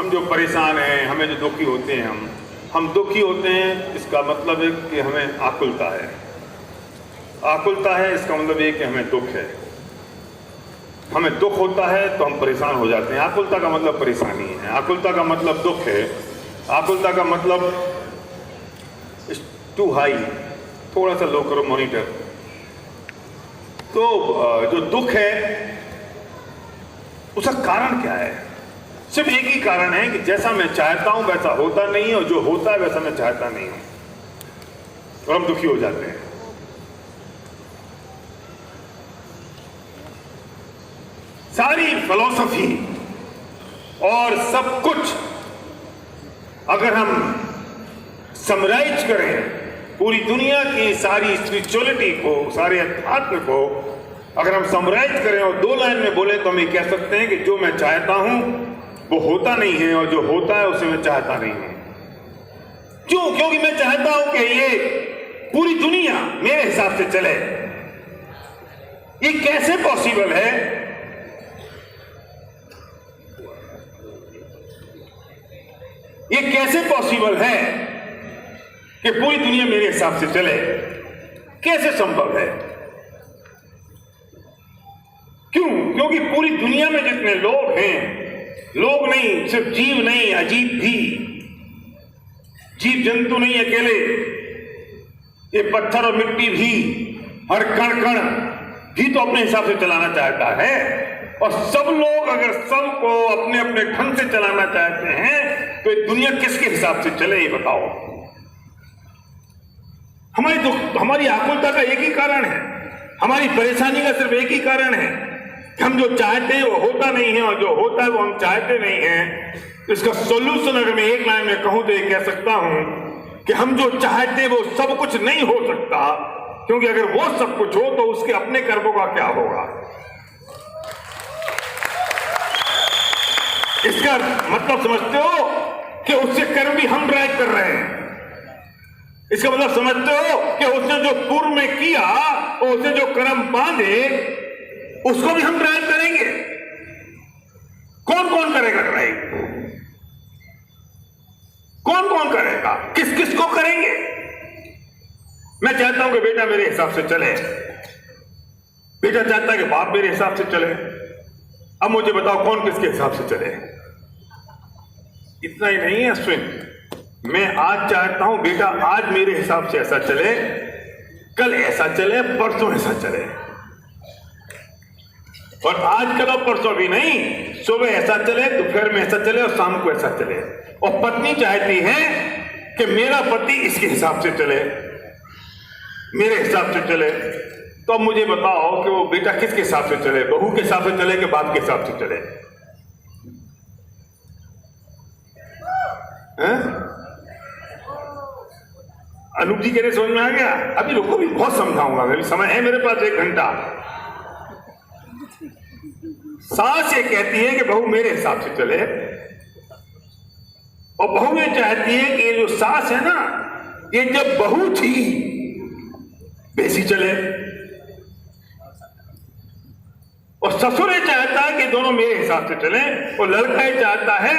हम जो परेशान हैं, हमें जो दुखी होते हैं, हम दुखी होते हैं, इसका मतलब है कि हमें आकुलता है। आकुलता है इसका मतलब ये कि हमें दुख है। हमें दुख होता है तो हम परेशान हो जाते हैं। आकुलता का मतलब परेशानी है, आकुलता का मतलब दुख है, आकुलता का मतलब टू हाई, थोड़ा सा लो करो मॉनिटर। तो जो दुख है उसका कारण क्या है? सिर्फ एक ही कारण है कि जैसा मैं चाहता हूं वैसा होता नहीं है, और जो होता है वैसा मैं चाहता नहीं हूं, और हम दुखी हो जाते हैं। सारी फिलॉसफी और सब कुछ अगर हम समराइज करें, पूरी दुनिया की सारी स्पिरिचुअलिटी को, सारे अध्यात्म को अगर हम समराइज करें और दो लाइन में बोले तो हम ये कह सकते हैं कि जो मैं चाहता हूं वो होता नहीं है, और जो होता है उसे मैं चाहता नहीं हूं। क्यों? क्योंकि मैं चाहता हूं कि ये पूरी दुनिया मेरे हिसाब से चले। ये कैसे पॉसिबल है? ये कैसे पॉसिबल है कि पूरी दुनिया मेरे हिसाब से चले? कैसे संभव है? क्यों? क्योंकि पूरी दुनिया में जितने लोग हैं, लोग नहीं, सिर्फ जीव नहीं, अजीब भी, जीव जंतु नहीं अकेले, ये पत्थर और मिट्टी भी, हर कण कण भी तो अपने हिसाब से चलाना चाहता है। और सब लोग अगर सबको अपने अपने ढंग से चलाना चाहते हैं तो ये दुनिया किसके हिसाब से चले, ये बताओ। हमारी आकुलता का एक ही कारण है, हमारी परेशानी का सिर्फ एक ही कारण है, हम जो चाहते हैं वो होता नहीं है, और जो होता है वो हम चाहते नहीं हैं। इसका सॉल्यूशन अगर मैं एक लाइन में कहूं तो ये कह सकता हूं कि हम जो चाहते हैं वो सब कुछ नहीं हो सकता, क्योंकि अगर वो सब कुछ हो तो उसके अपने कर्मों का क्या होगा। इसका मतलब समझते हो कि उससे कर्म भी हम ड्राइव कर रहे हैं। इसका मतलब समझते हो कि उसने जो पूर्व में किया और उसने जो कर्म बांधे उसको भी हम ड्राइव करेंगे। कौन कौन करेगा ड्राइव? कौन कौन करेगा? किस किस को करेंगे? मैं चाहता हूं कि बेटा मेरे हिसाब से चले, बेटा चाहता है कि बाप मेरे हिसाब से चले। अब मुझे बताओ कौन किसके हिसाब से चले? इतना ही नहीं है अश्विन, मैं आज चाहता हूं बेटा आज मेरे हिसाब से ऐसा चले, कल ऐसा चले, परसों ऐसा चले, और आज कल और परसों भी नहीं, सुबह ऐसा चले, दोपहर में ऐसा चले और शाम को ऐसा चले। और पत्नी चाहती है कि मेरा पति इसके हिसाब से चले, मेरे हिसाब से चले। तो अब मुझे बताओ कि वो बेटा किसके हिसाब से चले? बहू के हिसाब से चले कि बाप के हिसाब से चले? अनूप जी कह रहे समझ में आ गया? अभी रुको, भी बहुत समझाऊंगा, अभी समय है मेरे पास 1 घंटा। सास ये कहती है कि बहू मेरे हिसाब से चले, और बहू ये चाहती है कि ये जो सास है ना, ये जब बहू थी वैसी चले। और ससुर ये चाहता है कि दोनों मेरे हिसाब से चले, और लड़का ये चाहता है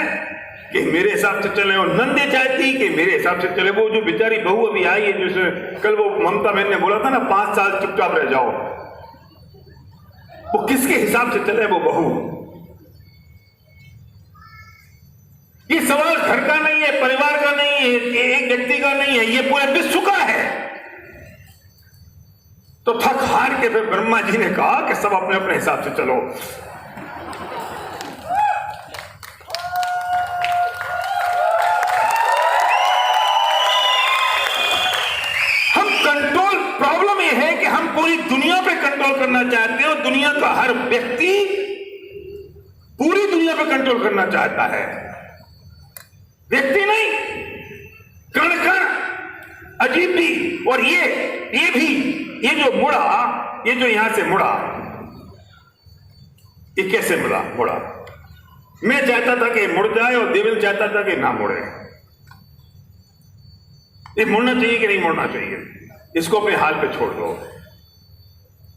कि मेरे हिसाब से चले, और नंदे चाहती कि मेरे हिसाब से चले। वो जो बेचारी बहू अभी आई है, जैसे कल वो ममता बहन ने बोला था ना 5 साल चुपचाप रह जाओ, वो किसके हिसाब से चले वो बहू? ये सवाल घर का नहीं है, परिवार का नहीं है, एक व्यक्ति का नहीं है, ये पूरे विश्व का है। तो थक हार के फिर ब्रह्मा जी ने कहा कि सब अपने अपने हिसाब से चलो। प्रॉब्लम यह है कि हम पूरी दुनिया पे कंट्रोल करना चाहते हैं, और दुनिया का हर व्यक्ति पूरी दुनिया पे कंट्रोल करना चाहता है, व्यक्ति नहीं, कण कण, अजीब भी। और ये भी, ये जो मुड़ा, ये जो यहां से मुड़ा, ये कैसे मुड़ा? मैं चाहता था कि मुड़ जाए और देवेंद्र चाहता था कि ना मुड़े। ये मुड़ना चाहिए कि नहीं मुड़ना चाहिए? इसको अपने हाल पे छोड़ दो।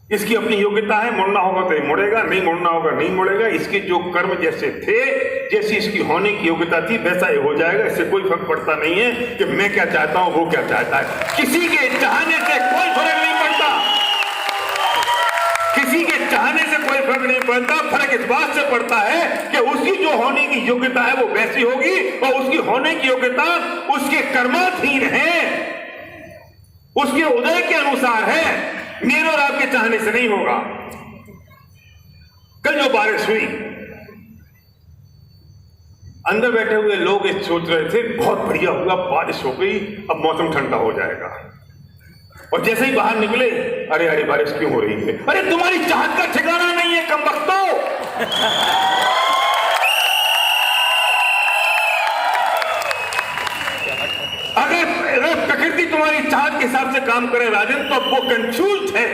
इसकी अपनी योग्यता है, मुड़ना होगा तो ये मुड़ेगा, नहीं मुड़ना होगा नहीं मुड़ेगा। इसके जो कर्म जैसे थे, जैसी इसकी होने की योग्यता थी, वैसा ये हो जाएगा। इससे कोई फर्क पड़ता नहीं है कि मैं क्या चाहता हूं, वो क्या चाहता है। किसी के चाहने से कोई फर्क नहीं पड़ता, किसी के चाहने से कोई फर्क नहीं पड़ता। फर्क इस बात से पड़ता है कि उसकी जो होने की योग्यता है वो वैसी होगी, और उसकी होने की योग्यता उसके कर्माधीन है, उसके उदय के अनुसार है, मेरे और आपके चाहने से नहीं होगा। कल जो बारिश हुई, अंदर बैठे हुए लोग ये सोच रहे थे बहुत बढ़िया हुआ, बारिश हो गई, अब मौसम ठंडा हो जाएगा। और जैसे ही बाहर निकले, अरे अरे बारिश क्यों हो रही है? अरे तुम्हारी चाहत का ठिकाना नहीं है कमबख्तो। अगर प्रकृति तुम्हारी चाहत के हिसाब से काम करे राजन, तो वो कंफ्यूज है।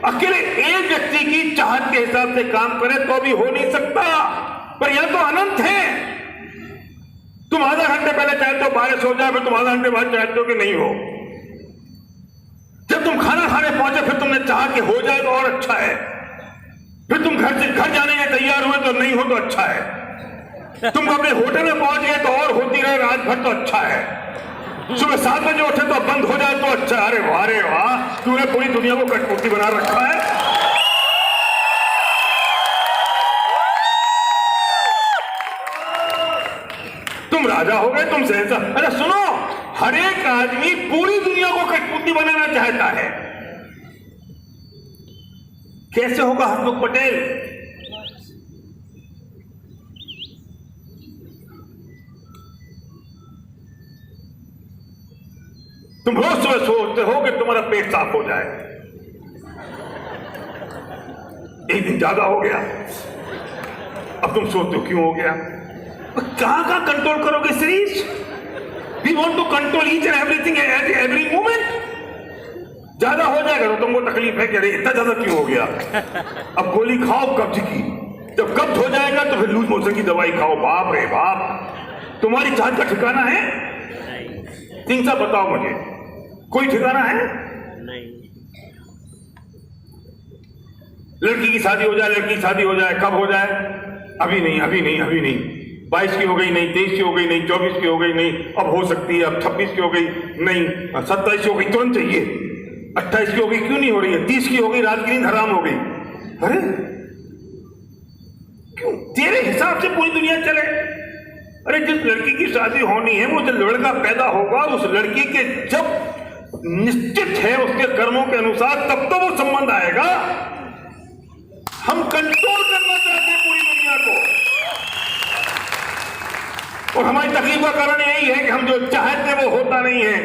अकेले एक व्यक्ति की चाहत के हिसाब से काम करे तो भी हो नहीं सकता, पर यह तो अनंत है। तुम आधा घंटे पहले चाहते हो बारिश हो जाए, फिर तुम आधा घंटे बाद चाहते हो कि नहीं हो। जब तुम खाना खाने पहुंचे, फिर तुमने चाहा कि हो जाए तो और अच्छा है। फिर तुम घर जाने के तैयार हुए तो नहीं हो तो अच्छा है। तुम अपने होटल में पहुंच गए तो और होती रहे रात भर तो अच्छा है। सुबह 7 बजे उठे तो बंद हो जाए तो अच्छा। अरे वाह रे वाह, तूने पूरी दुनिया को कठपुतली बना रखा है। तुम राजा हो गए, तुम शहंशाह। अरे सुनो, हर एक आदमी पूरी दुनिया को कठपुतली बनाना चाहता है। कैसे होगा हसमुख पटेल? तुम रोज सुबह सोचते हो कि तुम्हारा पेट साफ हो जाए, एक दिन ज्यादा हो गया, अब तुम सोचते हो क्यों हो गया। कहां कंट्रोल करोगे series? We want to control each and everything at every moment. ज्यादा हो जाएगा तो तुमको तकलीफ है कि अरे इतना ज्यादा क्यों हो गया। अब गोली खाओ कब्ज की, जब कब्ज हो जाएगा तो फिर लूज मोशन की दवाई खाओ। बाप रे बाप, तुम्हारी चाहत का ठिकाना है? सिंह साहब बताओ मुझे, कोई ठिकाना है? नहीं। लड़की की शादी हो जाए, लड़की की शादी हो जाए, कब हो जाए? अभी नहीं, अभी नहीं, अभी नहीं। 22 की हो गई नहीं, 23 की हो गई नहीं, 24 की हो गई नहीं, अब हो सकती है, अब 26 की हो गई नहीं, 27 की हो गई, तुरंत चाहिए। 28 की हो गई, क्यों नहीं हो रही है? 30 की हो गई, रात की नींद हराम हो गई। अरे क्यों? तेरे हिसाब से पूरी दुनिया चले। अरे जिस लड़की की शादी होनी है, वो जब लड़का पैदा होगा, उस लड़की के जब निश्चित है उसके कर्मों के अनुसार, तब तो वो संबंध आएगा। हम कंट्रोल करना चाहते हैं पूरी दुनिया को, और हमारी तकलीफ का कारण यही है कि हम जो चाहते हैं वो होता नहीं है,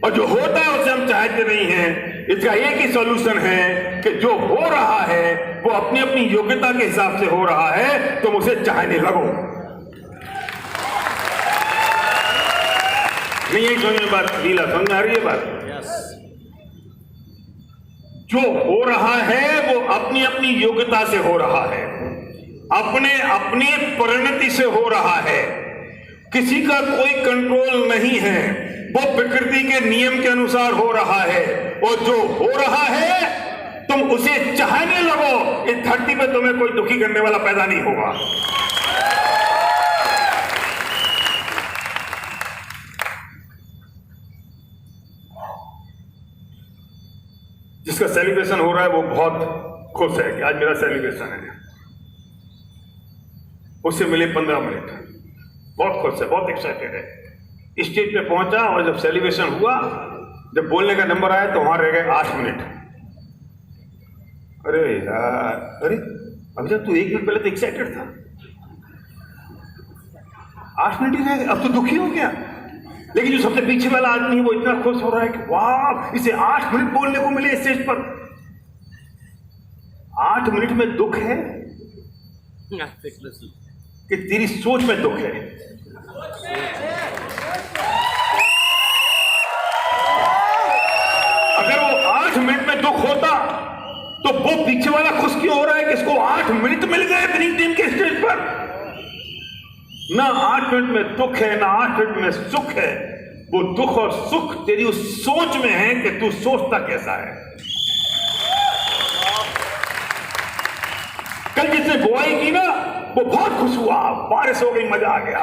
और जो होता है उसे हम चाहते नहीं हैं। इसका एक ही सॉल्यूशन है कि जो हो रहा है वो अपनी अपनी योग्यता के हिसाब से हो रहा है, तुम उसे चाहने लगो। नहीं यही समझ में बात, लीला समझ में आ रही है बात? जो हो रहा है वो अपनी अपनी योग्यता से हो रहा है, अपने अपनी परिणति से हो रहा है। किसी का कोई कंट्रोल नहीं है, वो प्रकृति के नियम के अनुसार हो रहा है, और जो हो रहा है तुम उसे चाहने लगो। इस धरती पे तुम्हें कोई दुखी करने वाला पैदा नहीं होगा। जिसका सेलिब्रेशन हो रहा है वो बहुत खुश है कि आज मेरा सेलिब्रेशन है। उससे मिले 15 मिनट, बहुत खुश है, बहुत एक्साइटेड है। स्टेज पे पहुंचा और जब सेलिब्रेशन हुआ, जब बोलने का नंबर आया तो वहां रह गए 8 मिनट। अरे यार, अरे अभी जब तू 1 मिनट पहले तो एक्साइटेड था, 8 मिनट ही रह गए, अब तो दुखी हो गया। लेकिन जो सबसे पीछे वाला आदमी है वो इतना खुश हो रहा है कि वाह, इसे 8 मिनट बोलने को मिले स्टेज पर। 8 मिनट में दुख है कि तेरी सोच में दुख है? अगर वो 8 मिनट में दुख होता तो वो पीछे वाला खुश क्यों हो रहा है कि इसको 8 मिनट मिल गए विनिंग टीम के स्टेज पर? ना 8 मिनट में दुख है, ना 8 मिनट में सुख है। वो दुख और सुख तेरी उस सोच में है कि तू सोचता कैसा है। कल जिसने बुआई की ना वो बहुत खुश हुआ, बारिश हो गई, मजा आ गया,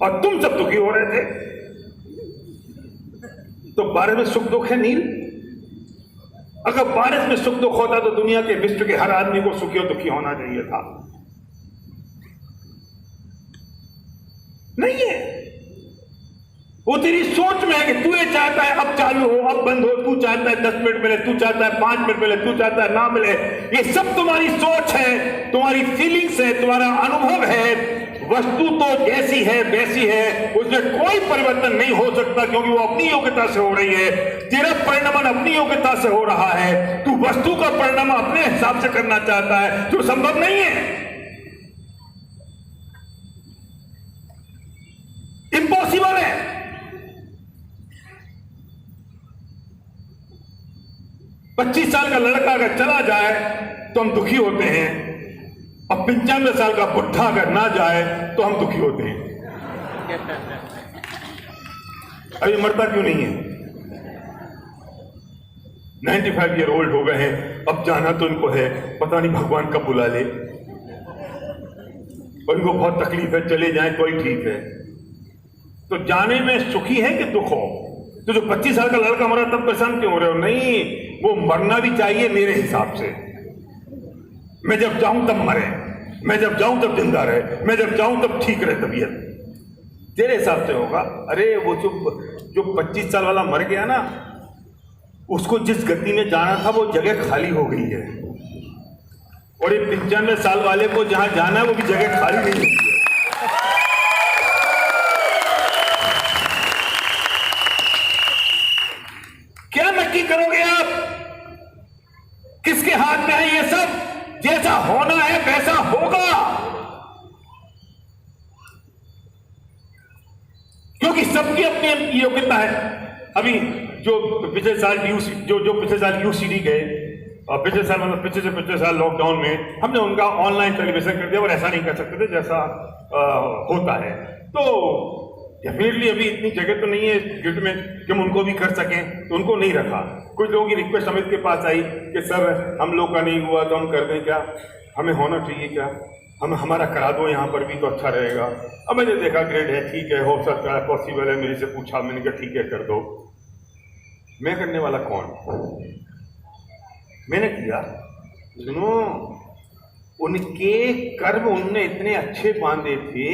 और तुम सब दुखी हो रहे थे। तो बारिश में सुख दुख है नील? अगर बारिश में सुख दुख होता तो दुनिया के विश्व के हर आदमी को सुखी और दुखी होना चाहिए था। नहीं है, वो तेरी सोच में है कि तू ये चाहता है अब चालू हो, अब बंद हो, तू चाहता है 10 मिनट मिले, तू चाहता है 5 मिनट मिले, तू चाहता है ना मिले। ये सब तुम्हारी सोच है, तुम्हारी फीलिंग्स है, तुम्हारा अनुभव है। वस्तु तो जैसी है वैसी है, उसमें कोई परिवर्तन नहीं हो सकता, क्योंकि वो अपनी योग्यता से हो रही है। तेरा परिणाम अपनी योग्यता से हो रहा है, तू वस्तु का परिणाम अपने हिसाब से करना चाहता है, जो संभव नहीं है, इम्पॉसिबल है। पच्चीस साल का लड़का अगर चला जाए तो हम दुखी होते हैं, और 95 साल का बुढ़ा अगर ना जाए तो हम दुखी होते हैं। अभी मरता क्यों नहीं है? 95 ईयर ओल्ड हो गए हैं, अब जाना तो इनको है, पता नहीं भगवान कब बुला ले, और इनको बहुत तकलीफ है, चले जाएं कोई ठीक है। तो जाने में सुखी है कि दुख हो? तो जो 25 साल का लड़का मरा तब परेशान क्यों हो रहे हो? नहीं, वो मरना भी चाहिए मेरे हिसाब से। मैं जब जाऊं तब मरे, मैं जब जाऊं तब जिंदा रहे, मैं जब जाऊं तब ठीक रहे तबीयत, तेरे हिसाब से होगा। अरे वो जो 25 साल वाला मर गया ना, उसको जिस गति में जाना था वो जगह खाली हो गई है, और ये 95 साल वाले को जहां जाना है वो भी जगह खाली नहीं हुई है। क्या नक्की करोगे आप? किसके हाथ में है ये सब? जैसा होना है वैसा होगा, क्योंकि सबकी अपनी योग्यता है। अभी जो पिछले साल पिछले साल यूसीडी गए, और पिछले साल मतलब पिछले साल लॉकडाउन में हमने उनका ऑनलाइन सेलिब्रेशन कर दिया, और ऐसा नहीं कर सकते थे जैसा होता है। तो डेफिनेटली अभी इतनी जगह तो नहीं है गिफ्ट में कि हम उनको भी कर सकें, तो उनको नहीं रखा। कुछ लोगों की रिक्वेस्ट अमित के पास आई कि सर हम लोग का नहीं हुआ तो हम कर दें क्या, हमें होना चाहिए क्या, हमारा करा दो यहाँ पर भी तो अच्छा रहेगा। अब मैंने देखा ग्रेड है, ठीक है, हो सकता है, पॉसिबल है, मेरे से पूछा, मैंने कहा ठीक है कर दो। मैं करने वाला कौन? मैंने किया। सुनो, उनके कर्म उनने इतने अच्छे बांधे थे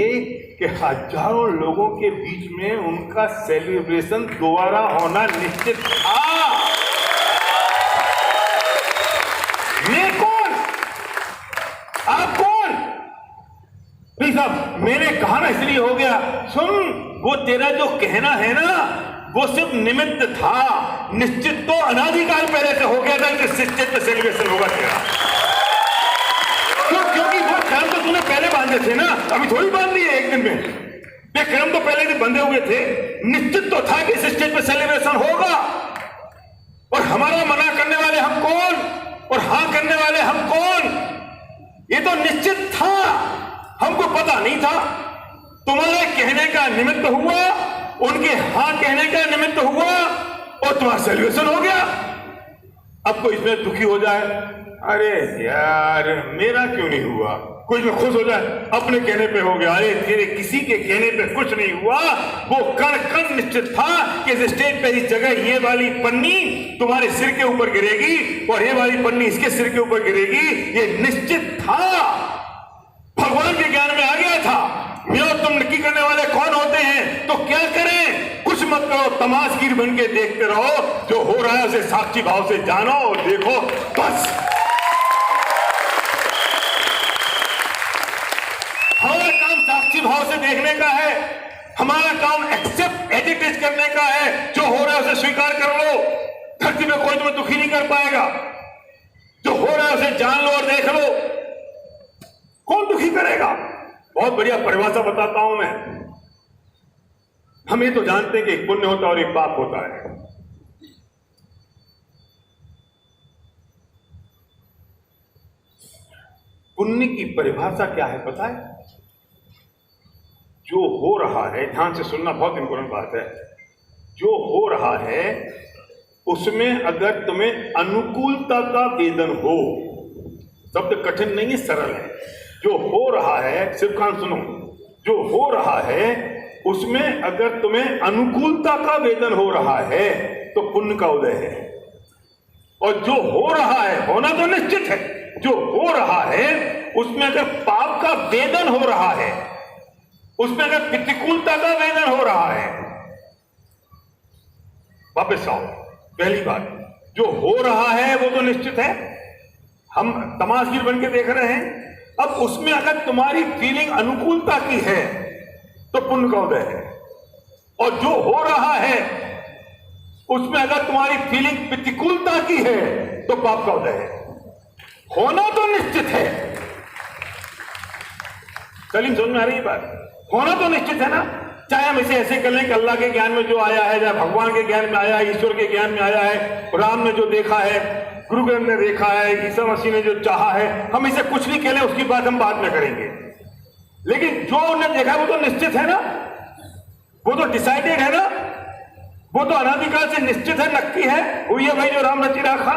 कि हजारों लोगों के बीच में उनका सेलिब्रेशन दोबारा होना निश्चित था। मैं कौन? आप कौन? भाई साहब, मैंने कहा ना इसलिए हो गया। सुन, वो तेरा जो कहना है ना, वो सिर्फ निमित्त था, निश्चित तो अनादिकाल पहले से हो गया था कि निश्चित सेलिब्रेशन होगा तेरा। क्योंकि वो कर्म तो तूने पहले बांधे थे ना, अभी थोड़ी बांध लिए एक दिन में। ये कर्म तो पहले दिन बंधे हुए थे, निश्चित तो था कि इस स्टेज पे सेलिब्रेशन होगा। और हमारा मना करने वाले हम कौन, और हाँ करने वाले हम कौन? ये तो निश्चित था, हमको पता नहीं था। तुम्हारे कहने का निमित्त हुआ, उनके हाँ कहने का निमित्त हुआ, और तुम्हारा सेलिब्रेशन हो गया। अब कोई इसमें दुखी हो जाए, अरे यार मेरा क्यों नहीं हुआ, कुछ में खुश हो जाए, अपने कहने पे हो गया। अरे तेरे किसी के कहने पे कुछ नहीं हुआ, वो कण कण निश्चित था कि इस स्टेज पे इस जगह ये वाली पन्नी तुम्हारे सिर के ऊपर गिरेगी, और ये वाली पन्नी इसके सिर के ऊपर गिरेगी, ये निश्चित था। भगवान के ज्ञान में आ गया था। मैं और तुम नक्की करने वाले कौन होते हैं, तो क्या करें? कुछ मत करो, तमाशगीर बन के देखते रहो। जो हो रहा है उसे साक्षी भाव से जानो और देखो, बस। हमारा काम साक्षी भाव से देखने का है, हमारा काम एक्सेप्ट एज इट इज करने का है। जो हो रहा है उसे स्वीकार कर लो, धरती में कोई तुम्हें दुखी नहीं कर पाएगा। जो हो रहा है उसे जान लो और देख लो, कौन दुखी करेगा? बहुत बढ़िया परिभाषा बताता हूं मैं। हम ये तो जानते हैं कि एक पुण्य होता है और एक पाप होता है। पुण्य की परिभाषा क्या है पता है? जो हो रहा है, ध्यान से सुनना, बहुत इंपॉर्टेंट बात है। जो हो रहा है उसमें अगर तुम्हें अनुकूलता का वेदन हो शब्द कठिन नहीं है, सरल है। जो हो रहा है, सिर्फ कान सुनो, जो हो रहा है उसमें अगर तुम्हें अनुकूलता का वेदन हो रहा है तो पुण्य का उदय है। और जो हो रहा है, होना तो निश्चित है, जो हो रहा है उसमें अगर पाप का वेदन हो रहा है, उसमें अगर प्रतिकूलता का वेदन हो रहा है, वापस आओ, पहली बात, जो हो रहा है वो तो निश्चित है, हम तमाशगीर बन के देख रहे हैं। अब उसमें अगर तुम्हारी फीलिंग अनुकूलता की है तो पुण्य का उदय है, और जो हो रहा है उसमें अगर तुम्हारी फीलिंग प्रतिकूलता की है तो पाप का उदय है। होना तो निश्चित है, सलीम समझ में आ रही है बात? होना तो निश्चित है ना, चाहे हम इसे ऐसे कर लें कि अल्लाह के ज्ञान में जो आया है, चाहे भगवान के ज्ञान में आया है, ईश्वर के ज्ञान में आया है, राम ने जो देखा है, गुरु ग्रंथ ने देखा है, ईसा मसीह ने जो चाहा है, हम इसे कुछ भी कह लें, उसकी बात हम बाद में करेंगे। लेकिन जो उन्होंने देखा वो तो निश्चित है ना, वो तो डिसाइडेड है ना, वो तो अनादिकाल से निश्चित है, नक्की है, हुई है भाई जो राम रची रखा,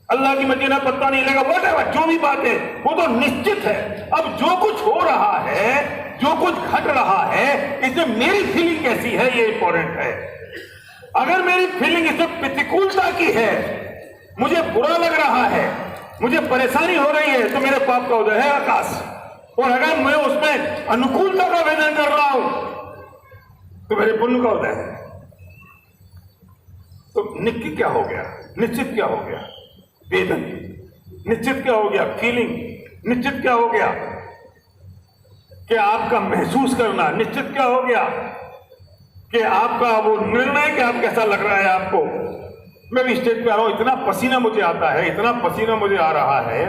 अल्लाह की मर्जी ना पत्ता नहीं लगा, व्हाटएवर जो भी बात है वो तो निश्चित है। अब जो कुछ हो रहा है, जो कुछ घट रहा है, इसमें मेरी फीलिंग कैसी है ये इंपॉर्टेंट है। अगर मेरी फीलिंग इसमें प्रतिकूलता की है, मुझे बुरा लग रहा है, मुझे परेशानी हो रही है, तो मेरे पाप का उदय है आकाश। और अगर मैं उसमें अनुकूलता का वेदन कर रहा हूं तो मेरे पुण्य का उदय है। तो निश्चित क्या हो गया, निश्चित क्या हो गया, वेदन, निश्चित क्या हो गया, फीलिंग, निश्चित क्या हो गया कि आपका महसूस करना, निश्चित क्या हो गया कि आपका वो निर्णय कि आप कैसा लग रहा है आपको। मैं भी स्टेज पे आ रहा हूं, इतना पसीना मुझे आता है, इतना पसीना मुझे आ रहा है,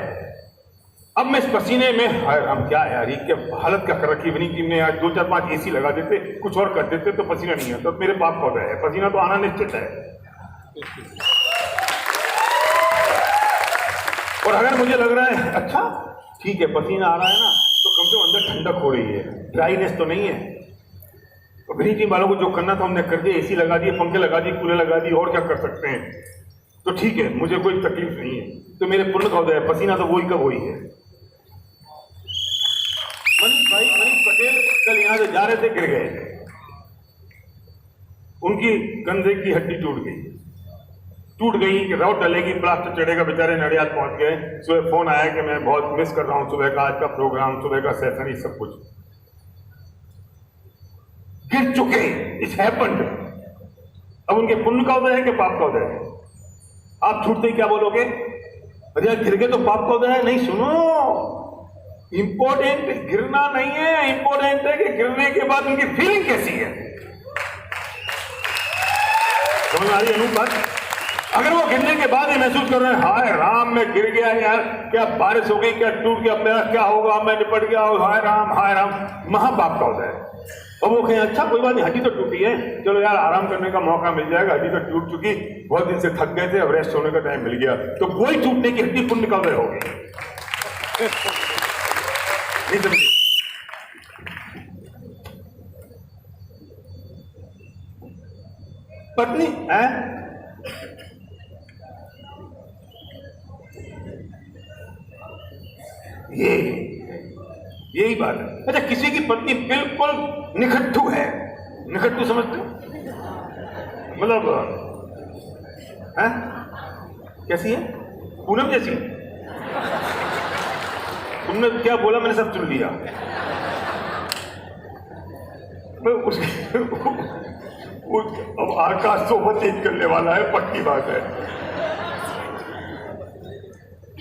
अब मैं इस पसीने में हम क्या यार, ये हालत क्या कर रखी बनी कि मैं आज 2-4-5 एसी लगा देते, कुछ और कर देते तो पसीना नहीं आता, तो मेरे पाप का उदय है, पसीना तो आना निश्चित है। और अगर मुझे लग रहा है अच्छा ठीक है पसीना आ रहा है ना, तो कम से कम अंदर ठंडक हो रही है, ड्राईनेस तो नहीं है। तो ग्रीन टीम वालों को जो करना था हमने कर दिया, एसी लगा दिए, पंखे लगा दिए, कूलर लगा दिए, और क्या कर सकते हैं, तो ठीक है, मुझे कोई तकलीफ नहीं है, तो मेरे पुण्य का उदय है। पसीना तो वही का वही है। मनीष पटेल कल यहाँ से जा रहे थे, गिर गए, उनकी कंधे की हड्डी टूट गई कि रॉड डलेगी, प्लास्टर चढ़ेगा, बेचारे नडियाद पहुंच गए। सुबह फोन आया कि मैं बहुत मिस कर रहा हूं सुबह का, आज का प्रोग्राम, सुबह का सेशन, सब कुछ गिर चुके, इट्स हैपेंड। अब उनके पुण्य का उदय है कि पाप का उदय है? आप छूटते ही क्या बोलोगे, अरे गिर गए तो पाप का उदय है? नहीं, सुनो, इंपॉर्टेंट गिरना नहीं है, इंपॉर्टेंट है कि गिरने के बाद उनकी फीलिंग कैसी है। समझ आ रही है बात? अगर वो गिरने के बाद ही महसूस कर रहे हैं हाय राम मैं गिर गया यार, क्या बारिश हो गई, क्या टूट गया, मेरा क्या होगा, मैं निपट गया, हाय राम, महापाप का उदय है। और वो कहें अच्छा कोई बात नहीं, हड्डी तो टूटी है, चलो यार आराम करने का मौका मिल जाएगा, हड्डी तो टूट चुकी, बहुत दिन से थक गए थे, अब रेस्ट होने का टाइम मिल गया, तो कोई टूटने की हड्डी पुण्य का उदय होगी। नहीं समझे? पत्नी है यही बात है। अच्छा, किसी की पत्नी बिल्कुल निखट्टू है, निखट्टू समझते हो, मतलब है कैसी है, पूनम जैसी। तुमने क्या बोला, मैंने सब सुन लिया। अब आकाश सोबत चेंज करने वाला है, पक्की बात है।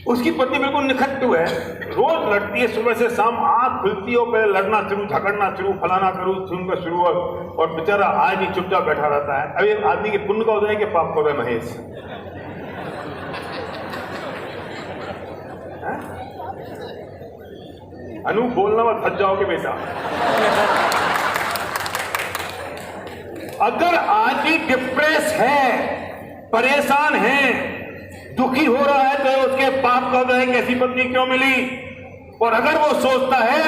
उसकी पत्नी बिल्कुल निखट्टू है, रोज लड़ती है, सुबह से शाम आंख खुलती है, पहले लड़ना शुरू, झगड़ना शुरू, फलाना शुरू, और बेचारा आज ही चुपचाप बैठा रहता है। अभी आदमी के पुण्य का उदय है कि पाप का उदय? महेश, अनु बोलना मत, फंस जाओगे बेटा। अगर आदमी डिप्रेस है, परेशान है, दुखी हो रहा है, तो उसके पाप का उदय कैसी पत्नी क्यों मिली? और अगर वो सोचता है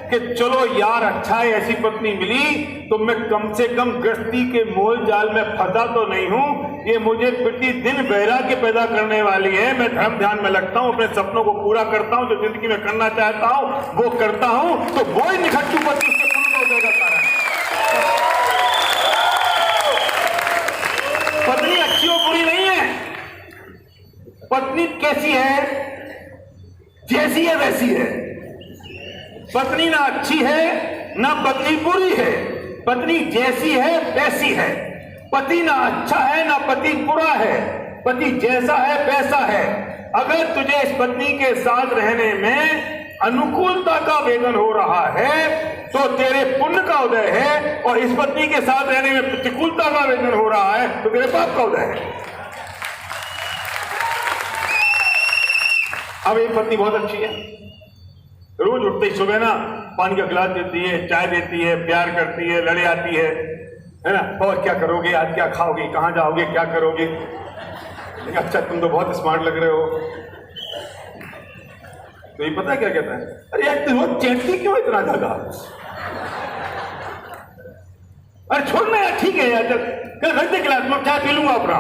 कि चलो यार अच्छा है ऐसी पत्नी मिली, तो मैं कम से कम गृहस्थी के मोल जाल में फंसा तो नहीं हूं, ये मुझे प्रतिदिन वैराग्य पैदा करने वाली है। मैं धर्म ध्यान में लगता हूं, अपने सपनों को पूरा करता हूं, जो जिंदगी में करना चाहता हूं वो करता हूं, तो वो ही निखट्टू पति उसके पुण्य का उदय का कारण। पत्नी अच्छी और बुरी नहीं है। पत्नी कैसी है? जैसी है वैसी है। पत्नी ना अच्छी है ना पत्नी बुरी है, पत्नी जैसी है वैसी है। पति ना अच्छा है ना पति बुरा है, पति जैसा है वैसा है। अगर तुझे इस पत्नी के साथ रहने में अनुकूलता का वेदन हो रहा है तो तेरे पुण्य का उदय है, और इस पत्नी के साथ रहने में प्रतिकूलता का वेदन हो रहा है तो तेरे पाप का उदय है। अब एक पत्नी बहुत अच्छी है, रोज उठते ही सुबह ना पानी का गिलास देती है, चाय देती है, प्यार करती है, लड़े आती है ना। और क्या करोगे आज, क्या खाओगे, कहां जाओगे, क्या करोगे? अच्छा तुम तो बहुत स्मार्ट लग रहे हो। तो ये पता है क्या कहता है? अरे यार तुम रोज चैटती क्यों इतना ज्यादा? अरे छोड़ना यार, ठीक है यार, चल रख दे गिलास, मैं चाय पी लूंगा अपना।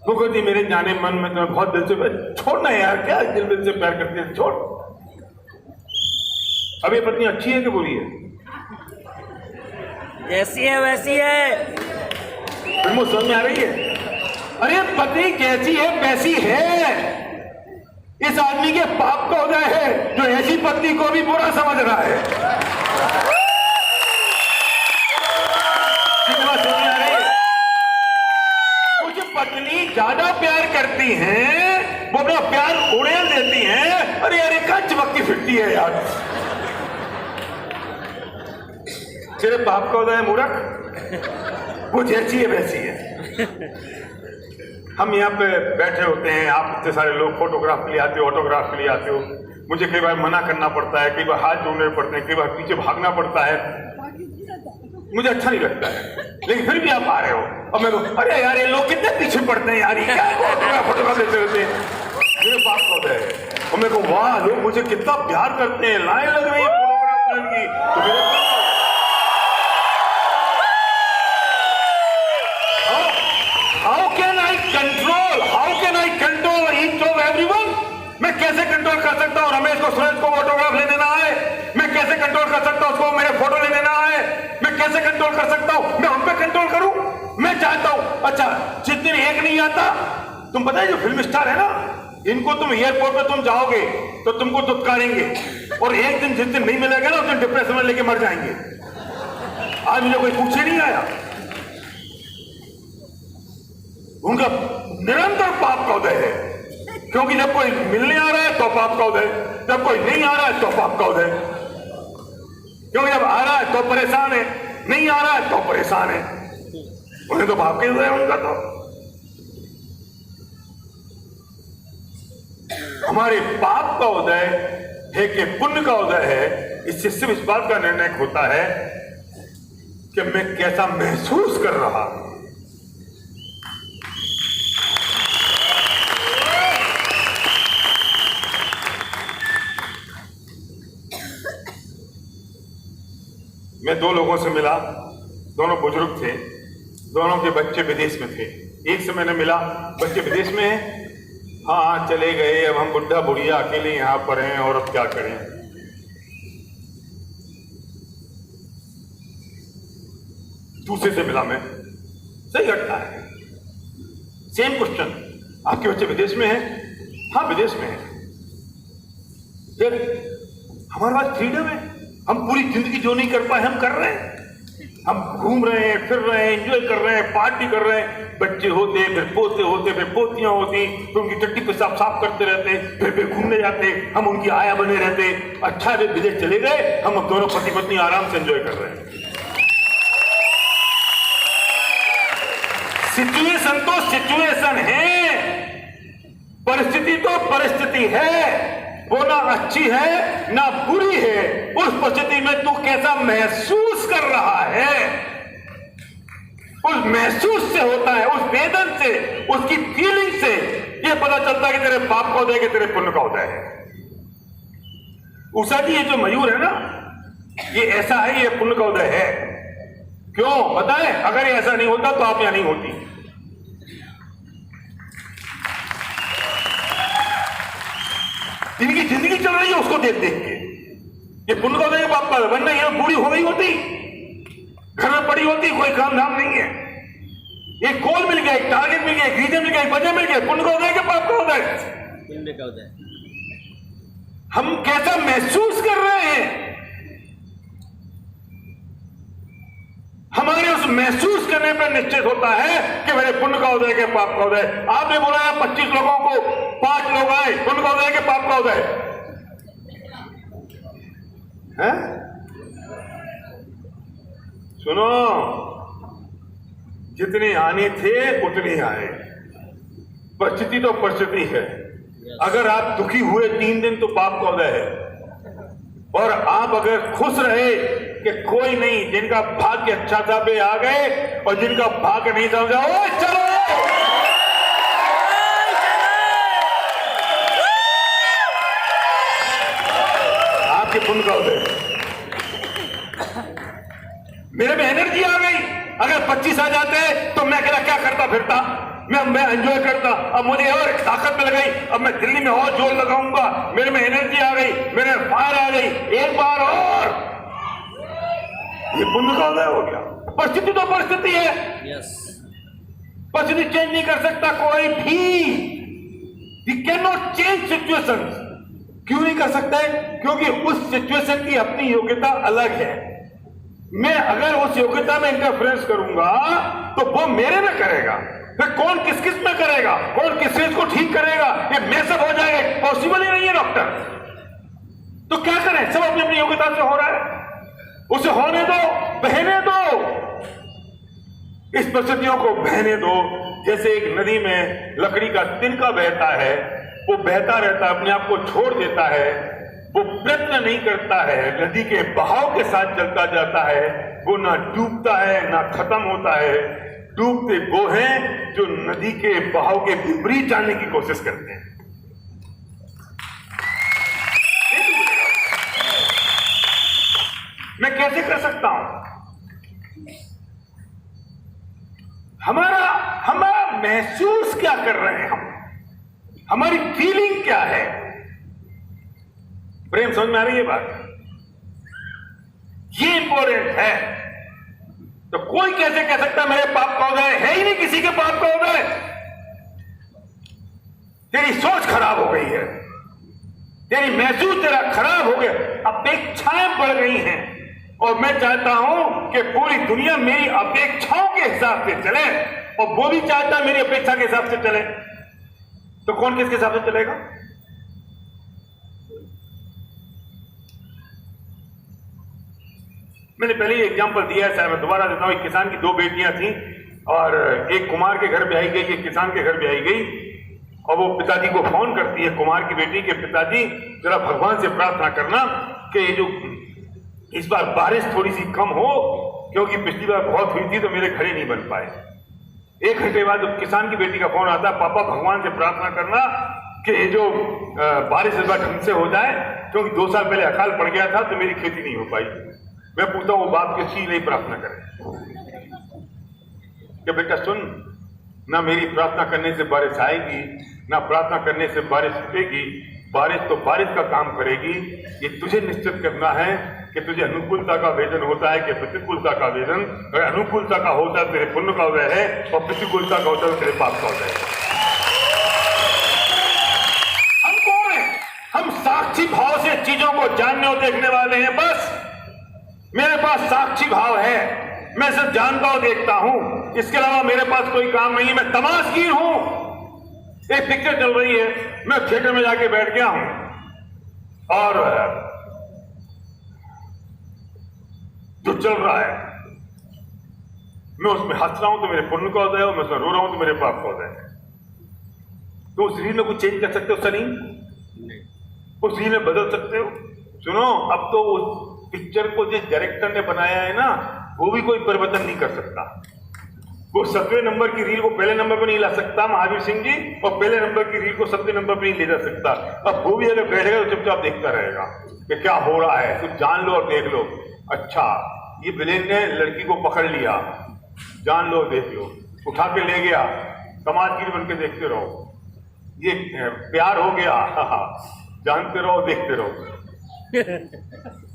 वो कहती मेरे जाने मन में तो बहुत दिल से, छोड़ना यार, क्या दिल से प्यार करती है, छोड़। अब ये पत्नी अच्छी है कि बुरी है? जैसी है वैसी है। फिर मुझे समझ में आ रही है? अरे पत्नी कैसी है वैसी है। इस आदमी के पाप का उदय है जो ऐसी पत्नी को भी बुरा समझ रहा है। समझ में आ रही है? कुछ पत्नी ज्यादा प्यार करती हैं, वो अपना प्यार उड़ेल देती हैं। अरे यार एक चमकती फिरती है यार, तेरे पाप का उदय है मूर्ख। वो जैसी है वैसी है। हम यहाँ पे बैठे होते हैं, आप इतने सारे लोग फोटोग्राफ के लिए आते हो, ऑटोग्राफ के लिए आते हो। मुझे कई बार मना करना पड़ता है, कई बार हाथ जोड़ने पड़ते हैं, कई बार पीछे भागना पड़ता है, मुझे अच्छा नहीं लगता है। लेकिन फिर भी आप आ रहे हो और मैं अरे यार ये लोग कितने पीछे पड़ते हैं यार, ये क्या फोटोग्राफ लेते रहते हैं। मेरे पाप का उदय है और मेरे को वाह लोग मुझे कितना प्यार करते हैं, लाइन लग रही है फोटोग्राफ लेने की। तो मेरे how can I control each of everyone? मैं कैसे कंट्रोल कर सकता हूं रमेश को, सुरेश को ऑटोग्राफ लेने ना आए? मैं कैसे कंट्रोल कर सकता हूं उसको मेरे फोटो लेने ना आए? मैं कैसे कंट्रोल कर सकता हूं? मैं उन पे कंट्रोल करूं? मैं चाहता हूं अच्छा जिस दिन एक नहीं आता, तुम पता है जो फिल्म स्टार है ना, इनको तुम एयरपोर्ट पे तुम जाओगे तो तुमको दुत्कारेंगे, और एक दिन जिस दिन नहीं मिलेगा ना उस दिन डिप्रेशन में लेके मर जाएंगे। आज मुझे कोई पूछे नहीं आया। उनका निरंतर पाप का उदय है, क्योंकि जब कोई मिलने आ रहा है तो पाप का उदय, जब कोई नहीं आ रहा है तो पाप का उदय। क्योंकि जब आ रहा है तो परेशान है, नहीं आ रहा है तो परेशान है। उन्हें तो पाप का उदय है उनका। तो हमारे पाप का उदय है कि पुण्य का उदय है, इससे सिर्फ इस बात का निर्णय होता है कि मैं कैसा महसूस कर रहा हूं। मैं दो लोगों से मिला, दोनों बुजुर्ग थे, दोनों के बच्चे विदेश में थे। एक से मैंने मिला, बच्चे विदेश में हैं, हाँ चले गए, अब हम बुढ़ा बुढ़िया अकेले यहाँ पर हैं और अब क्या करें। दूसरे से मिला मैं, सही घटना है, सेम क्वेश्चन, आपके बच्चे विदेश में हैं? हाँ विदेश में हैं। फिर हमारे पास फ्रीडम है, हम पूरी जिंदगी जो नहीं कर पाए हम कर रहे हैं। हम घूम रहे हैं, फिर रहे हैं, एंजॉय कर रहे हैं, पार्टी कर रहे हैं। बच्चे होते, फिर पोते होते, फिर पोतियां होती, फिर उनकी टट्टी पेशाब साफ करते रहते, फिर घूमने जाते, हम उनकी आया बने रहते। अच्छा वे विदेश चले गए, हम अब दोनों पति पत्नी आराम से एंजॉय कर रहे हैं। सिचुएशन तो सिचुएशन है, परिस्थिति तो परिस्थिति है, वो ना अच्छी है ना बुरी है। उस परिस्थिति में तू कैसा महसूस कर रहा है, उस महसूस से होता है, उस वेदन से, उसकी फीलिंग से ये पता चलता है कि तेरे पाप का उदय कि तेरे पुण्य का उदय है। उषा जी ये जो मयूर है ना, ये ऐसा है, ये पुण्य का उदय है। क्यों बताएं? अगर ये ऐसा नहीं होता तो आप यहां नहीं होती। जिनकी जिंदगी चल रही है उसको देख देख के ये पुण्य का उदय बाप का, वरना यहां बूढ़ी हो गई होती, घर में पड़ी होती, कोई काम धाम नहीं है। एक गोल मिल गया, एक टारगेट मिल गया, एक रीजन मिल गया, एक वजह मिल गया, पुण्य का उदय के पाप का उदय। पुण्य का उदय हम कैसा महसूस कर रहे हैं, हमारे उस महसूस करने पर निश्चित होता है कि मेरे पुण्य का उदय के पाप का उदय। आपने बोला 25 लोगों को 5 लोग आए, पुण्य का उदय के पाप का उदय है। सुनो, जितने आने थे उतने आए। परिस्थिति तो परिस्थिति है। अगर आप दुखी हुए 3 दिन तो पाप का उदय है, और आप अगर खुश रहे कि कोई नहीं, जिनका भाग्य अच्छा था वे आ गए और जिनका भाग्य नहीं था जाओ चलो, आपके पुण्य का उदय। मेरे में एनर्जी आ गई। अगर 25 आ जाते तो मैं क्या करता फिरता, मैं एंजॉय करता। अब मुझे और ताकत मिल गई, अब मैं दिल्ली में और जोर लगाऊंगा। मेरे में एनर्जी आ गई, मेरे में फायर आ गई, एक बार और ये पुण्य का उदय हो गया। परिस्थिति तो परिस्थिति है, परिस्थिति चेंज नहीं कर सकता कोई भी। We can not change situation. क्यों नहीं कर सकते? क्योंकि उस सिचुएशन की अपनी योग्यता अलग है। मैं अगर उस योग्यता में इंटरफेरेंस करूंगा तो वो मेरे में करेगा, फिर कौन किस किस में करेगा, कौन किस चीज को ठीक करेगा, ये मैसेज हो जाएगा। पॉसिबल ही नहीं है डॉक्टर। तो क्या करें? सब अपनी अपनी योग्यता से हो रहा है, उसे होने दो, बहने दो। इस परिस्थितियों को बहने दो। जैसे एक नदी में लकड़ी का तिनका बहता है, वो बहता रहता है, अपने आप को छोड़ देता है, वो प्रयत्न नहीं करता है, नदी के बहाव के साथ चलता जाता है। वो ना डूबता है ना खत्म होता है। डूबते वो हैं जो नदी के बहाव के विपरीत जाने की कोशिश करते हैं। मैं कैसे कर सकता हूं? हमारा महसूस क्या कर रहे हैं हम, हमारी फीलिंग क्या है? प्रेम समझ में आ रही है बात? ये इंपॉर्टेंट है। तो कोई कैसे कह सकता मेरे पाप का उदय है ही नहीं, किसी के पाप का उदय। तेरी सोच खराब हो गई है, तेरी महसूस तेरा खराब हो गया, अपेक्षाएं बढ़ गई हैं। और मैं चाहता हूं कि पूरी दुनिया मेरी अपेक्षाओं के हिसाब से चले, और वो भी चाहता है मेरी अपेक्षा के हिसाब से चले। तो कौन किसके हिसाब से चलेगा? मैंने पहले ही एग्जांपल दिया है, मैं दोबारा देता हूं। एक किसान की 2 बेटियां थीं, और एक कुमार के घर ब्याही गई, एक किसान के घर ब्याही गई। और वो पिताजी को फोन करती है, कुमार की बेटी के पिताजी जरा भगवान से प्रार्थना करना कि ये जो इस बार बारिश थोड़ी सी कम हो, क्योंकि पिछली बार बहुत हुई थी तो मेरे घरे नहीं बन पाए। 1 घंटे बाद किसान की बेटी का फोन आता है, पापा भगवान से प्रार्थना करना कि ये जो बारिश इस बार ढंग से हो जाए, क्योंकि 2 साल पहले अकाल पड़ गया था तो मेरी खेती नहीं हो पाई। मैं पूछता हूं वो बाप किस लिए प्रार्थना करे कि बेटा सुन, ना मेरी प्रार्थना करने से बारिश आएगी, ना प्रार्थना करने से बारिश रुकेगी। बारिश तो बारिश का काम करेगी। ये तुझे निश्चित करना है कि तुझे अनुकूलता का वेदन होता है कि प्रतिकूलता का वेदन। अगर अनुकूलता का होता है तेरे पुण्य का उदय है, और प्रतिकूलता का होता है तेरे पाप का उदय है। हम कौन हैं? हम साक्षी भाव से चीजों को जानने और देखने वाले हैं। बस मेरे पास साक्षी भाव है, मैं सिर्फ जानता हूं, देखता हूं, इसके अलावा मेरे पास कोई काम नहीं है। मैं तमाशगीर हूं। एक पिक्चर चल रही है, मैं थिएटर में जाके बैठ गया हूं, और जो चल रहा है मैं उसमें हंस रहा हूं तो मेरे पुण्य का उदय है, मैं उसमें रो रहा हूं तो मेरे पाप का उदय है। तो उस रील में कुछ चेंज कर सकते हो? सनी उस रील में बदल सकते हो? सुनो, अब तो उस पिक्चर को जिस डायरेक्टर ने बनाया है ना, वो भी कोई परिवर्तन नहीं कर सकता। वो 7वें नंबर की रील को पहले नंबर पर नहीं ला सकता महावीर सिंह जी, और पहले नंबर की रील को 7वें नंबर पर नहीं ले जा सकता। अब वो भी अगर बैठेगा तो चुपचाप देखता रहेगा कि क्या हो रहा है। कुछ जान लो और देख लो। अच्छा, ये विलेन ने लड़की को पकड़ लिया, जान लो देख लो, उठा के ले गया, तमाशगीर बन के देखते रहो, ये प्यार हो गया, जानते रहो देखते रहो।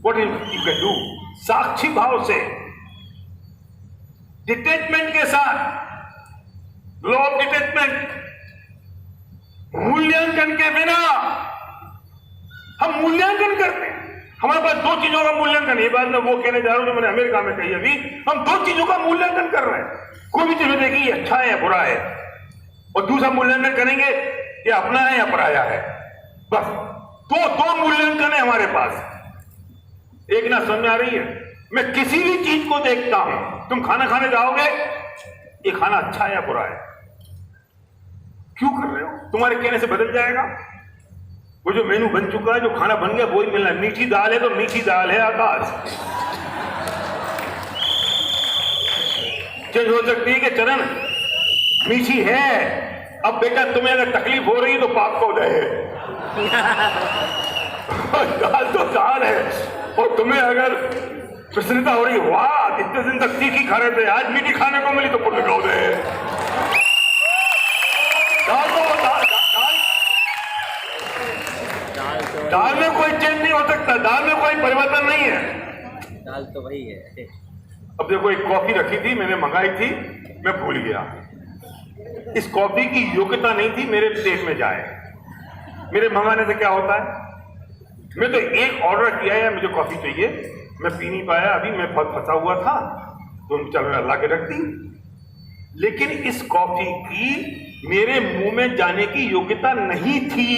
What you can do? साक्षी भाव से, डिटैचमेंट के साथ, लॉ ऑफ डिटैचमेंट, मूल्यांकन के बिना हम मूल्यांकन करते हैं। हमारे पास दो चीजों का मूल्यांकन, ये बात मैं वो कहने जा रहा हूं जो मैंने अमेरिका में कही अभी, हम दो चीजों का मूल्यांकन कर रहे हैं। कोई भी चीज देखिए ये अच्छा है या बुरा है, और दूसरा मूल्यांकन करेंगे ये अपना है या पराया है। बस दो मूल्यांकन है हमारे पास। एक ना समझ आ रही है, मैं किसी भी चीज को देखता हूं, तुम खाना खाने जाओगे, ये खाना अच्छा है या बुरा है, क्यों कर रहे हो? तुम्हारे कहने से बदल जाएगा? वो जो मेनू बन चुका है, जो खाना बन गया वही मिलना है। मीठी दाल है तो मीठी दाल है, आकाश चेंज हो सकती है कि चरण मीठी है, अब बेटा तुम्हें अगर तकलीफ हो रही है तो पाप को दे, दाल तो दाल है, और तुम्हें अगर प्रसन्नता हो रही, वाह इतने दिन तक तीखी खा रहे थे, आज मीठी खाने को मिली तो पुण्य को दे। दाल में कोई चेंज नहीं हो सकता, दाल में कोई परिवर्तन नहीं है, दाल तो वही है। अब देखो एक कॉफी रखी थी, मैंने मंगाई थी, मैं भूल गया, इस कॉफी की योग्यता नहीं थी मेरे पेट में जाए। मेरे मंगाने से क्या होता है, मैं तो एक ऑर्डर किया है, मुझे कॉफी चाहिए, मैं पी नहीं पाया, अभी मैं बहुत फंसा हुआ था तो चलो अल्लाह के रख दी, लेकिन इस कॉफी की मेरे मुंह में जाने की योग्यता नहीं थी।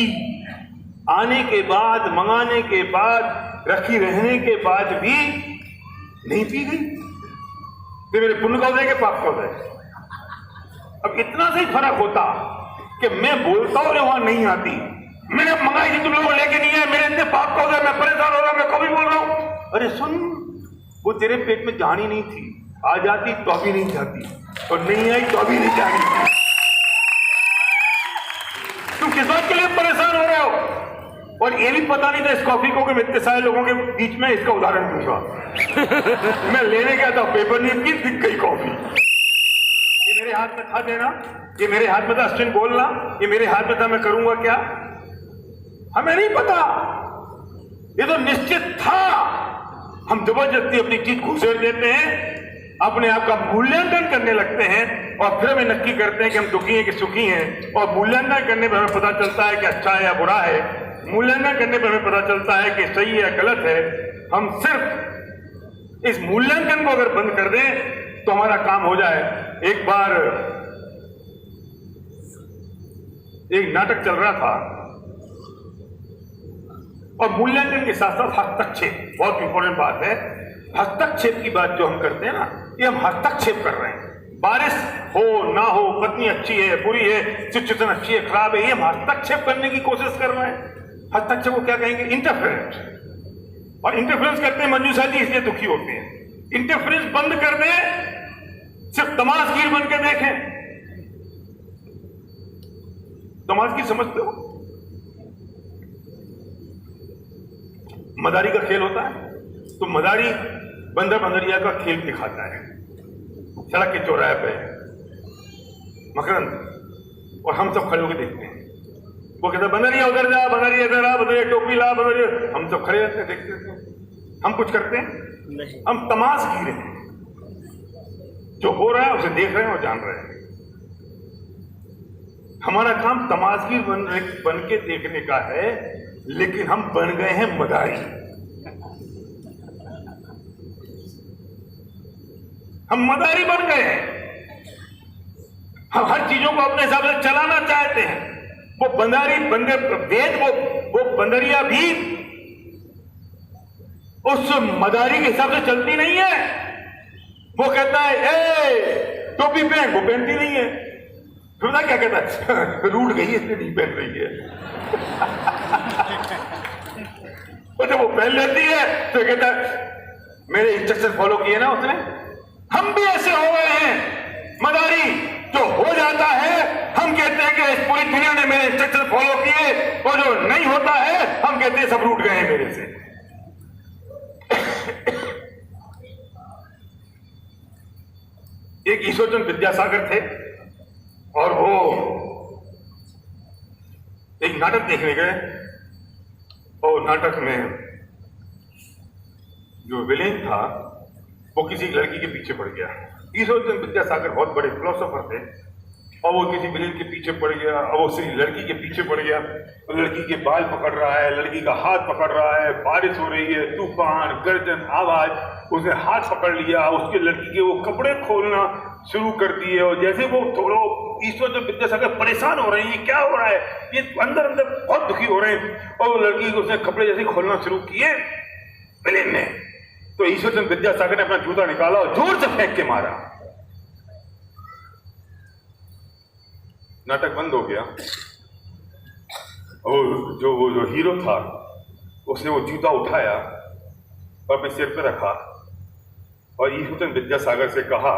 आने के बाद, मंगाने के बाद, रखी रहने के बाद भी नहीं पी गई, तो मेरे पुण्य का उदय के पाप का उदय। अब इतना से ही फर्क होता कि मैं बोलता हूं वहां नहीं आती, मैंने मंगाई थी तुम लोगों लेके नहीं आए, मेरे इतने पाप का उदय, मैं परेशान हो रहा हूं, मैं कभी बोल रहा हूं, अरे सुन वो तेरे पेट में जानी नहीं थी, आ जाती तो भी नहीं जाती, और नहीं आई तो भी नहीं जानी। तुम किस बात के लिए परेशान हो रहे हो? और ये भी पता नहीं था इस कॉफी को कि मैं इतने सारे लोगों के बीच में इसका उदाहरण दूंगा। मैं लेने गया था, पेपर नीम की दिख गई कॉफी, ये मेरे हाथ में था देना, ये मेरे हाथ में था अश्विन बोलना, ये मेरे हाथ में था मैं करूंगा क्या, हमें नहीं पता, ये तो निश्चित था। हम जबरदस्ती अपनी चीज घुसेड़ देते हैं, अपने आप का मूल्यांकन करने लगते हैं, और फिर हमें नक्की करते हैं कि हम दुखी हैं कि सुखी हैं। और मूल्यांकन करने पर हमें पता चलता है कि अच्छा है या बुरा है, मूल्यांकन करने पर हमें पता चलता है कि सही है या गलत है। हम सिर्फ इस मूल्यांकन को अगर बंद कर दें तो हमारा काम हो जाए। एक बार एक नाटक चल रहा था, और मूल्यांकन के साथ साथ हस्तक्षेप बहुत इंपॉर्टेंट बात है। हस्तक्षेप की बात जो हम करते हैं ना, ये हम हस्तक्षेप कर रहे हैं। बारिश हो ना हो, पत्नी अच्छी है बुरी है, सिचुएशन अच्छी है खराब है, ये हम हस्तक्षेप करने की कोशिश कर रहे हैं। हस्तक्षेप को क्या कहेंगे? इंटरफेरेंस। और इंटरफेरेंस करते हैं मंजूषा जी, इसलिए दुखी होते हैं। इंटरफेरेंस बंद कर दें, सिर्फ तमाशगीर बन के देखें। तमाशगीर समझते हो? मदारी का खेल होता है, तो मदारी बंदर बंदरिया का खेल दिखाता है सड़क के चौराहे पे, मकरंद, और हम सब खड़े होकर देखते हैं। वो कहता बंदरिया उधर जा, बंदरिया इधर आ, बंदरिया टोपी ला, बंदरिया, हम सब खड़े रहते हैं देखते हैं। हम कुछ करते हैं? हम तमाशगीर हैं, जो हो रहा है उसे देख रहे हैं और जान रहे हैं। हमारा काम तमाशगीर बन के देखने का है, लेकिन हम बन गए हैं मदारी। हम मदारी बन गए हैं। हम हर चीजों को अपने हिसाब से चलाना चाहते हैं। वो बंदारी वेद, वो बंदरिया भी उस मदारी के हिसाब से चलती नहीं है। वो कहता है ए टोपी पहन, वो पहनती नहीं है। फिर क्या कहता है? रूठ गई है इसलिए नहीं पहन रही है। और जब वो पहन लेती है तो कहता है मेरे इंस्ट्रक्शन फॉलो किए ना उसने। हम भी ऐसे हो गए हैं मदारी, जो हो जाता है हम कहते हैं कि इस पूरी दुनिया ने मेरे इंस्ट्रक्शन फॉलो किए, और जो नहीं होता है हम कहते हैं सब रूठ गए हैं मेरे से। एक ईश्वरचंद्र विद्यासागर थे और वो एक नाटक देखने गए और नाटक में जो विलेन था वो किसी लड़की के पीछे पड़ गया। ईश्वरचंद्र विद्यासागर बहुत बड़े फिलोसोफर थे और वो किसी विलेन के पीछे पड़ गया और वो उसी लड़की के पीछे पड़ गया। लड़की के बाल पकड़ रहा है, लड़की का हाथ पकड़ रहा है, बारिश हो रही है, तूफान गर्जन आवाज, उसने हाथ पकड़ लिया, उसके लड़की के वो कपड़े खोलना शुरू कर दिए और जैसे वो थोड़ा ईश्वरचंद्र विद्यासागर परेशान हो रहे हैं, ये क्या हो रहा है, ये अंदर अंदर बहुत दुखी हो रहे हैं और वो लड़की को उसने कपड़े जैसे खोलना शुरू किए विलेन ने, तो ईश्वरचंद्र विद्यासागर ने अपना जूता निकाला और जोर से फेंक के मारा। नाटक बंद हो गया और वो हीरो था उसने वो जूता उठाया और अपने सिर पे रखा और ईश्वरचंद्र विद्यासागर से कहा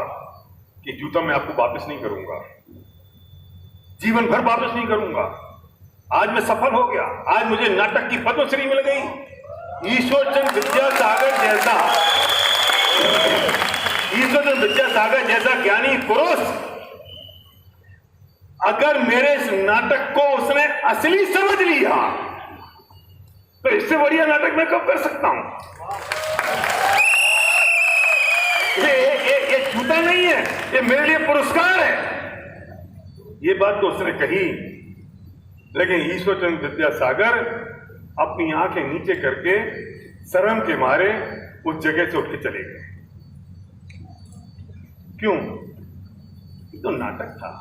कि जूता मैं आपको वापस नहीं करूंगा, जीवन भर वापस नहीं करूंगा, आज मैं सफल हो गया, आज मुझे नाटक की पद्मश्री मिल गई। ईश्वरचंद्र विद्यासागर जैसा ज्ञानी पुरुष अगर मेरे इस नाटक को उसने असली समझ लिया तो इससे बढ़िया नाटक मैं कब कर सकता हूं। ये जूता नहीं है, ये मेरे लिए पुरस्कार है। ये बात तो उसने कही, लेकिन ईश्वरचंद्र विद्यासागर अपनी आंखें नीचे करके शर्म के मारे उस जगह से उठ के चले गए। क्यों? ये तो नाटक था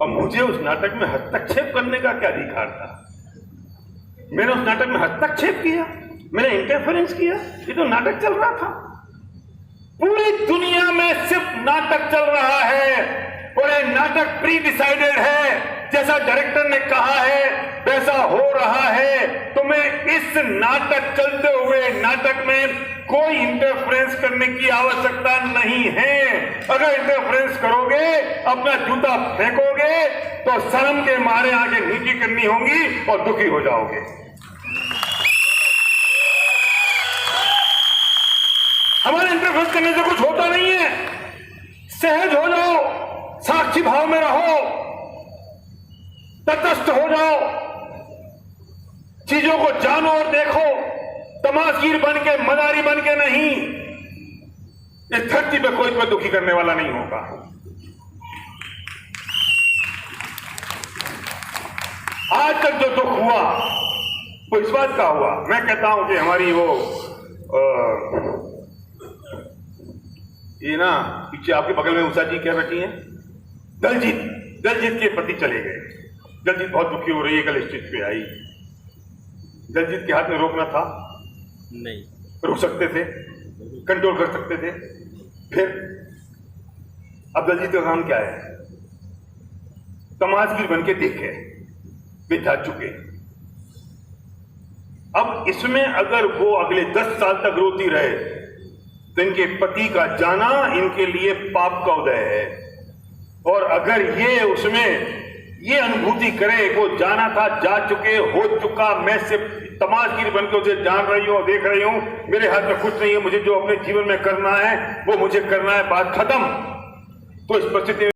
और मुझे उस नाटक में हस्तक्षेप करने का क्या अधिकार था? मैंने उस नाटक में हस्तक्षेप किया, मैंने इंटरफेरेंस किया, ये तो नाटक चल रहा था। पूरी दुनिया में सिर्फ नाटक चल रहा है और ये नाटक प्री डिसाइडेड है, जैसा डायरेक्टर ने कहा है वैसा हो रहा है। तुम्हें इस नाटक चलते हुए नाटक में कोई इंटरफेरेंस करने की आवश्यकता नहीं है। अगर इंटरफेरेंस करोगे, अपना जूता फेंकोगे तो शर्म के मारे आगे नीची करनी होगी और दुखी हो जाओगे। हमारे इंटरफेरेंस करने से कुछ होता नहीं है। सहज हो जाओ, साक्षी भाव में रहो, तटस्थ हो जाओ, चीजों को जानो और देखो, तमाशगीर बन के, मदारी बन के नहीं। इस धरती पे कोई तुम्हें दुखी करने वाला नहीं होगा। आज तक जो दुख हुआ वो इस बात का हुआ, मैं कहता हूं कि हमारी वो ये ना पीछे आपके बगल में उषा जी क्या बैठी हैं, दलजीत के पति चले गए। दलजीत बहुत दुखी हो रही है, कल स्टेज पे आई। दलजीत के हाथ में रोकना था? नहीं। रुक सकते थे, कंट्रोल कर सकते थे। फिर अब दलजीत का काम क्या है? तमाशगीर बन के देखे, वे जा चुके। अब इसमें अगर वो अगले 10 साल तक रोती रहे तो इनके पति का जाना इनके लिए पाप का उदय है। और अगर ये उसमें ये अनुभूति करे, वो जाना था, जा चुके, हो चुका, मैं सिर्फ तमाशगीर बन के उसे जान रही हूं और देख रही हूं, मेरे हाथ में कुछ नहीं है, मुझे जो अपने जीवन में करना है वो मुझे करना है, बात खत्म। तो इस परिस्थिति